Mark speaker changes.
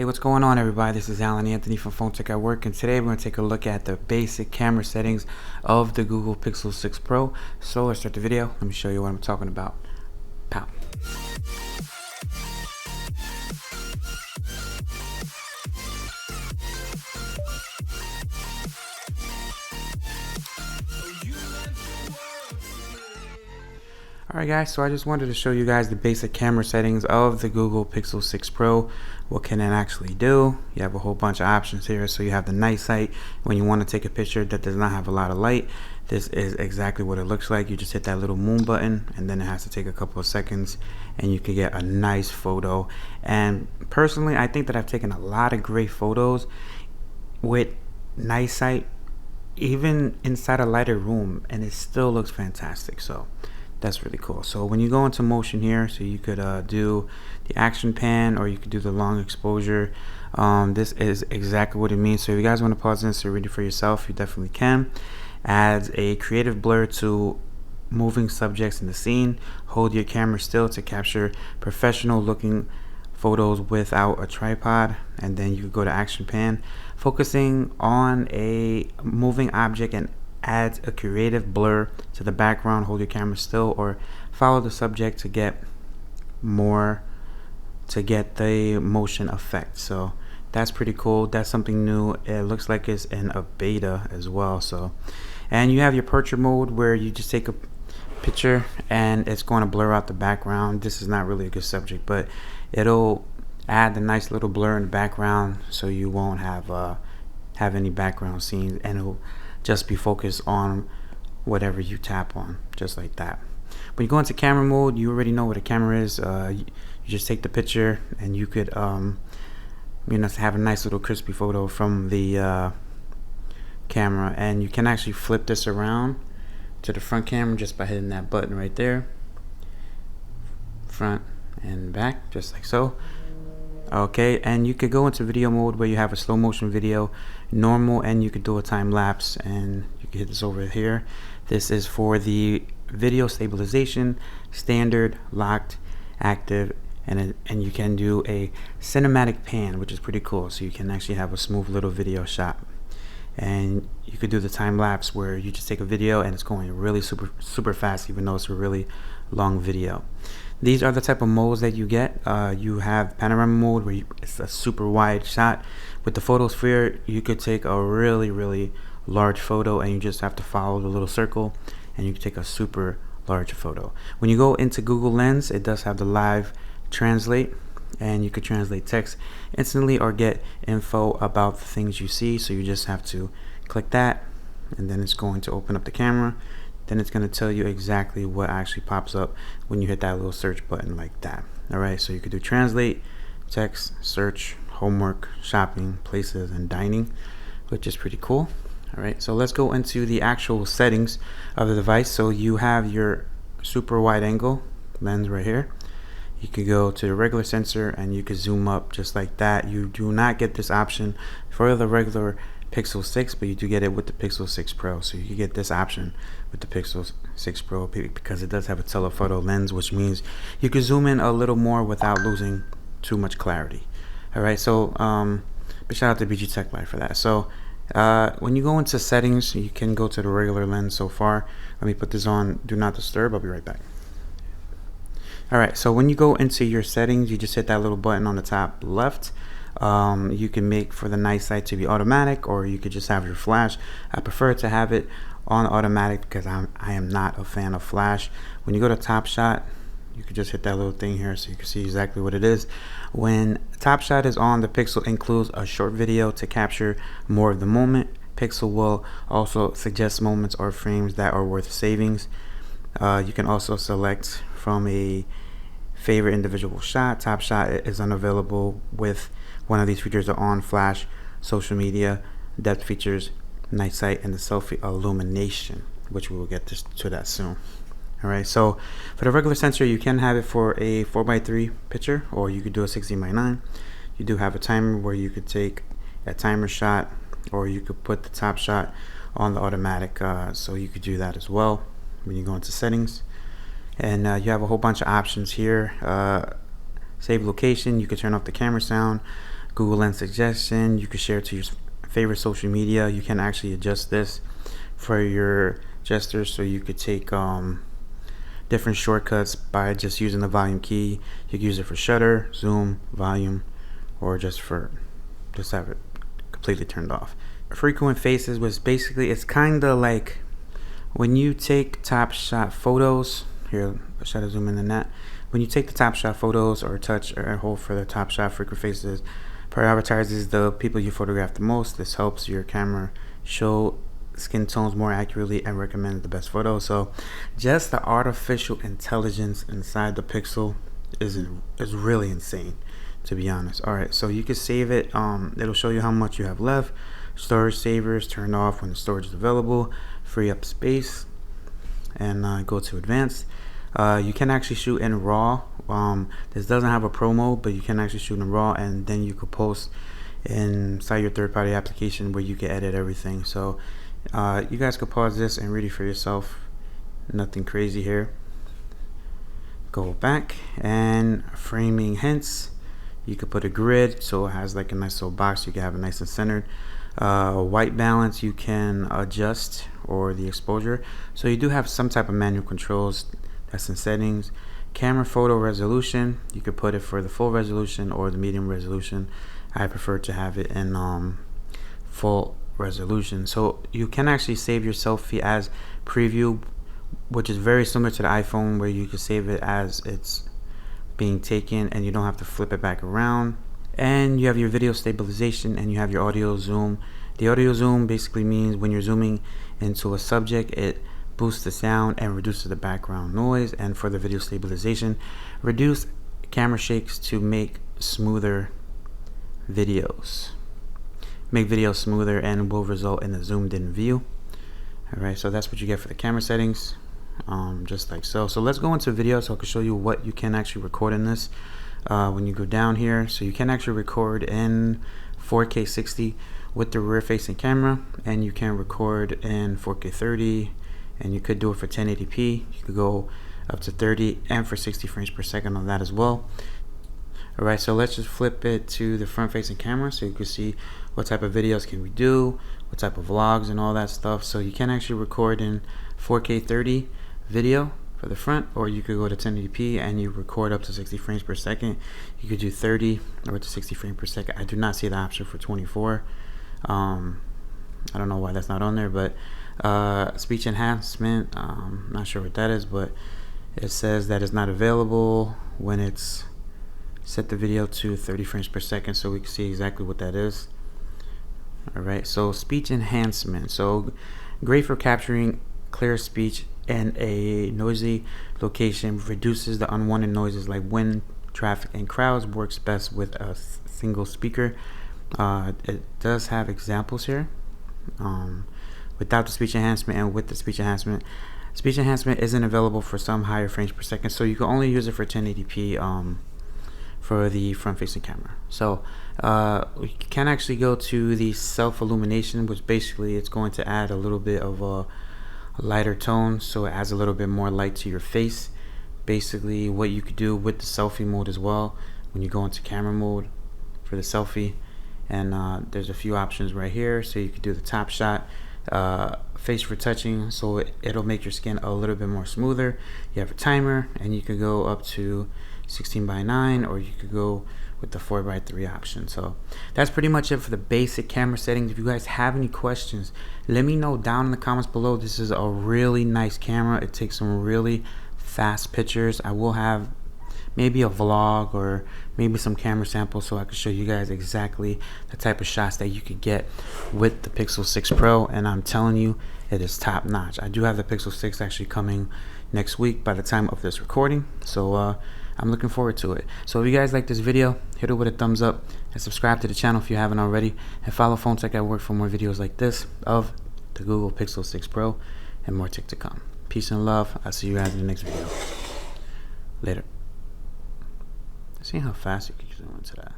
Speaker 1: Hey, what's going on, everybody? This is Alan Anthony from Phone Tech at Work, and today we're going to take a look at the basic camera settings of the Google Pixel 6 Pro. So let's start the video. Let me show you what I'm talking about. Pow. Alright guys, so I just wanted to show you guys the basic camera settings of the Google Pixel 6 Pro. What can it actually do? You have a whole bunch of options here. So you have the night sight when you want to take a picture that does not have a lot of light. This is exactly what it looks like. You just hit that little moon button and then it has to take a couple of seconds and you can get a nice photo. And personally, I think that I've taken a lot of great photos with night sight, even inside a lighter room, and it still looks fantastic. So that's really cool. So when you go into motion here, so you could do the action pan or you could do the long exposure. This is exactly what it means. So if you guys want to pause this and read it for yourself, you definitely can. Adds a creative blur to moving subjects in the scene. Hold your camera still to capture professional looking photos without a tripod. And then you go to action pan, focusing on a moving object, and adds a creative blur to the background. Hold your camera still or follow the subject to get the motion effect. So that's pretty cool. That's something new. It looks like it's in a beta as well. So, and you have your portrait mode where you just take a picture and it's going to blur out the background. This is not really a good subject, but it'll add the nice little blur in the background so you won't have any background scenes, and it'll just be focused on whatever you tap on, just like that. When you go into camera mode, you already know what a camera is. You just take the picture and you could have a nice little crispy photo from the camera, and you can actually flip this around to the front camera just by hitting that button right there, front and back, just like so. Okay, and you could go into video mode where you have a slow motion video, normal, and you could do a time lapse, and you can hit this over here. This is for the video stabilization, standard, locked, active, and you can do a cinematic pan, which is pretty cool. So you can actually have a smooth little video shot. And you could do the time lapse where you just take a video and it's going really super fast, even though it's a really long video. These are the type of modes that you get. You have panorama mode where it's a super wide shot. With the photosphere, you could take a really large photo and you just have to follow the little circle and you can take a super large photo. When you go into Google Lens, it does have the live translate, and you could translate text instantly or get info about the things you see. So you just have to click that and then it's going to open up the camera. Then it's going to tell you exactly what actually pops up when you hit that little search button like that. Alright, so you could do translate, text, search, homework, shopping, places, and dining, which is pretty cool. Alright, so let's go into the actual settings of the device. So you have your super wide angle lens right here. You could go to the regular sensor and you could zoom up just like that. You do not get this option for the regular Pixel 6, but you do get it with the Pixel 6 Pro. So you can get this option with the Pixel 6 Pro because it does have a telephoto lens, which means you can zoom in a little more without losing too much clarity. Alright, so big shout out to BG Tech Life for that. So when you go into settings, you can go to the regular lens so far. Let me put this on do not disturb. I'll be right back. Alright, so when you go into your settings, you just hit that little button on the top left. You can make for the night sight to be automatic, or you could just have your flash. I prefer to have it on automatic because I am not a fan of flash. When you go to Top Shot, you could just hit that little thing here so you can see exactly what it is. When Top Shot is on, the Pixel includes a short video to capture more of the moment. Pixel will also suggest moments or frames that are worth savings. You can also select from a favorite individual shot. Top Shot is unavailable with one of these features are on flash, social media, depth features, night sight, and the selfie illumination, which we will get to that soon. Alright, so for the regular sensor, you can have it for a 4x3 picture, or you could do a 16x9. You do have a timer where you could take a timer shot, or you could put the Top Shot on the automatic, so you could do that as well when you go into settings. And you have a whole bunch of options here. Save location, you could turn off the camera sound, Google Lens suggestion. You can share it to your favorite social media. You can actually adjust this for your gestures, so you could take different shortcuts by just using the volume key. You can use it for shutter, zoom, volume, or just have it completely turned off. Frequent faces was basically, it's kind of like when you take top shot photos. Here, I'll try to zoom in on that. When you take the top shot photos or touch or hold for the top shot, frequent faces prioritizes the people you photograph the most. This helps your camera show skin tones more accurately and recommend the best photos. So just the artificial intelligence inside the Pixel is really insane, to be honest. All right, so you can save it. It'll show you how much you have left. Storage savers turned off when the storage is available. Free up space, and go to advanced. You can actually shoot in RAW. This doesn't have a pro mode, but you can actually shoot in RAW, and then you could post inside your third-party application where you can edit everything. So you guys could pause this and read it for yourself. Nothing crazy here. Go back, and framing hints. You could put a grid so it has like a nice little box. You can have it nice and centered. White balance you can adjust, or the exposure. So you do have some type of manual controls. That's in settings. Camera photo resolution, you could put it for the full resolution or the medium resolution. I prefer to have it in full resolution. So you can actually save your selfie as preview, which is very similar to the iPhone, where you can save it as it's being taken and you don't have to flip it back around. And you have your video stabilization, and you have your audio zoom. The audio zoom basically means when you're zooming into a subject, it boosts the sound and reduces the background noise. And for the video stabilization, reduce camera shakes to make smoother videos. Make videos smoother and will result in a zoomed in view. Alright, so that's what you get for the camera settings, just like so. So let's go into video so I can show you what you can actually record in this. When you go down here, so you can actually record in 4K 60 with the rear facing camera, and you can record in 4K 30, and you could do it for 1080p. You could go up to 30 and for 60 frames per second on that as well. Alright, so let's just flip it to the front facing camera so you can see what type of videos can we do, what type of vlogs and all that stuff. So you can actually record in 4K 30 video for the front, or you could go to 1080p and you record up to 60 frames per second. You could do 30 or to 60 frames per second. I do not see the option for 24. I don't know why that's not on there, but speech enhancement, not sure what that is, but it says that it's not available when it's set the video to 30 frames per second, so we can see exactly what that is. Alright, so speech enhancement, so great for capturing clear speech in a noisy location, reduces the unwanted noises like wind, traffic, and crowds, works best with a single speaker. It does have examples here. Without the speech enhancement and with the speech enhancement isn't available for some higher frames per second, so you can only use it for 1080p for the front facing camera. So we can actually go to the self illumination, which basically it's going to add a little bit of a lighter tone, so it adds a little bit more light to your face. Basically what you could do with the selfie mode as well, when you go into camera mode for the selfie, and there's a few options right here. So you could do the top shot, face retouching, so it'll make your skin a little bit more smoother. You have a timer, and you could go up to 16:9, or you could go with the 4:3 option. So that's pretty much it for the basic camera settings. If you guys have any questions, let me know down in the comments below. This is a really nice camera. It takes some really fast pictures. I will have maybe a vlog or maybe some camera samples so I can show you guys exactly the type of shots that you could get with the Pixel 6 Pro, and I'm telling you, it is top notch. I do have the Pixel 6 actually coming next week by the time of this recording, so I'm looking forward to it. So if you guys like this video, hit it with a thumbs up and subscribe to the channel if you haven't already, and follow Phone Tech at Work for more videos like this of the Google Pixel 6 Pro and more tech to come. Peace and love. I'll see you guys in the next video. Later. See how fast you can zoom into that.